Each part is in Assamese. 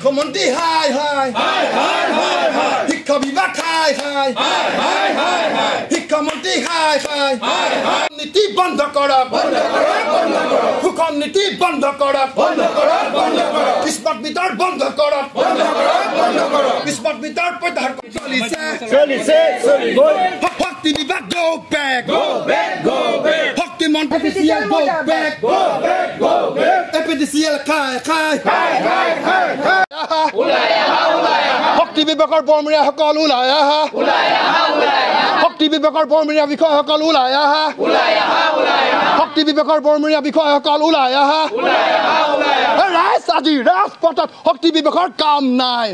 মুখ্যমন্ত্রী হাই হাই শিক্ষা বিভাগ হাই হাই শিক্ষামন্ত্রী হাই হাই নীতি বন্ধ করা সুষম নীতি বন্ধ করা স্মার্ট মিটার বন্ধ করা স্মার্ট মিটার প্রত্যাহার চলিছে শক্তি বিভাগ go back শক্তি মন্ত্রী go back এপিডিসিএল খাই শক্তি বিভাগৰ বৰ্মীয়াসকল ওলাই আহা শক্তি বিভাগৰ বৰ্মীয়া বিষয়াসকল ওলাই আহা শক্তি বিভাগৰ বৰ্মীয়া বিষয়াসকল ওলাই আহা ৰাইজ আজি ৰাজপথত শক্তি বিভাগৰ কাম নাই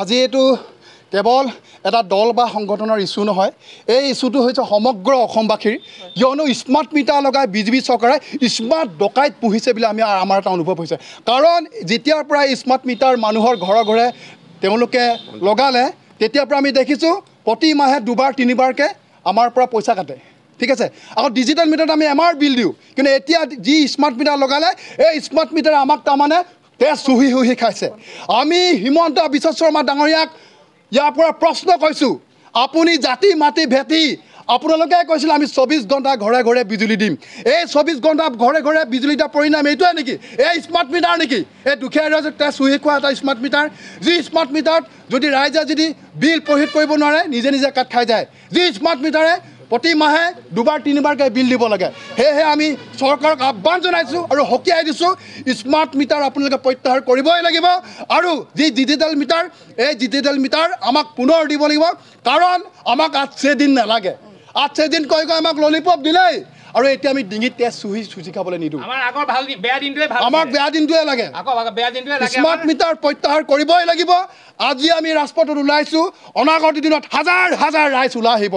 আজি এইটো কেৱল এটা দল বা সংগঠনৰ ইস্যু নহয় এই ইস্যুটো হৈছে সমগ্ৰ অসমবাসীৰ কিয়নো স্মাৰ্ট মিটাৰ লগাই বিজেপি চৰকাৰে স্মাৰ্ট ডকাইত পুহিছে বুলি আমাৰ এটা অনুভৱ হৈছে কাৰণ যেতিয়াৰ পৰা স্মাৰ্ট মিটাৰ মানুহৰ ঘৰে ঘৰে তেওঁলোকে লগালে তেতিয়াৰ পৰা আমি দেখিছোঁ প্ৰতি মাহে দুবাৰ তিনিবাৰকৈ আমাৰ পৰা পইচা কাটে ঠিক আছে আকৌ ডিজিটেল মিটাৰত আমি এমাৰ বিল দিওঁ কিন্তু এতিয়া যি স্মাৰ্ট মিটাৰ লগালে এই স্মাৰ্ট মিটাৰে আমাক তাৰমানে তেজ চুহি খাইছে আমি হিমন্ত বিশ্ব শৰ্মা ডাঙৰীয়াক ইয়াৰ পৰা প্ৰশ্ন কৈছোঁ আপুনি জাতি মাটি ভেটি আপোনালোকে কৈছিল আমি 24 ঘণ্টা ঘৰে ঘৰে বিজুলী দিম এই 24 ঘণ্টা ঘৰে ঘৰে বিজুলী দিয়া পৰিণাম এইটোৱে নেকি এই স্মাৰ্ট মিটাৰ নেকি এই দুখীয়া ৰাইজক তেজ চুহি খোৱা এটা স্মাৰ্ট মিটাৰ যি স্মাৰ্ট মিটাৰত যদি ৰাইজে যদি বিল পৰিশোধ কৰিব নোৱাৰে নিজে নিজে কাট খাই যায় যি স্মাৰ্ট মিটাৰে প্ৰতি মাহে দুবাৰ তিনিবাৰকৈ বিল দিব লাগে সেয়েহে আমি চৰকাৰক আহ্বান জনাইছোঁ আৰু সকীয়াই দিছোঁ স্মাৰ্ট মিটাৰ আপোনালোকে প্ৰত্যাহাৰ কৰিবই লাগিব আৰু যি ডিজিটেল মিটাৰ এই ডিজিটেল মিটাৰ আমাক পুনৰ দিব লাগিব কাৰণ আমাক 8 দিন নালাগে 8 দিন কৈ আমাক ললিপপ দিলেই আৰু এতিয়া আমি ডিঙিত তেজ চুচি খাবলৈ নিদিওঁ আমাক বেয়া দিনটোৱে লাগে স্মাৰ্ট মিটাৰ প্ৰত্যাহাৰ কৰিবই লাগিব আজি আমি ৰাজপথত ওলাইছোঁ অনাগত দিনত হাজাৰ হাজাৰ ৰাইজ ওলাই আহিব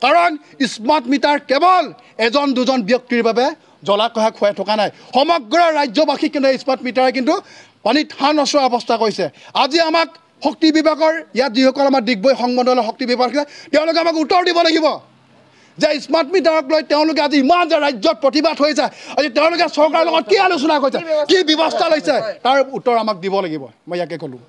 কাৰণ স্মাৰ্ট মিটাৰ কেৱল এজন দুজন ব্যক্তিৰ বাবে জলাকহা খুৱাই থকা নাই সমগ্ৰ ৰাজ্যবাসীক কিন্তু স্মাৰ্ট মিটাৰে কিন্তু পানীত হাঁহ নচৰা অৱস্থা কৰিছে আজি আমাক শক্তি বিভাগৰ ইয়াত যিসকল আমাৰ ডিগবৈ সংমণ্ডলৰ শক্তি বিভাগ তেওঁলোকে আমাক উত্তৰ দিব লাগিব যে স্মাৰ্ট মিটাৰক লৈ তেওঁলোকে আজি ইমান যে ৰাজ্যত প্ৰতিবাদ হৈছে আজি তেওঁলোকে চৰকাৰৰ লগত কি আলোচনা কৰিছে কি ব্যৱস্থা লৈছে তাৰ উত্তৰ আমাক দিব লাগিব মই ইয়াকে ক'লোঁ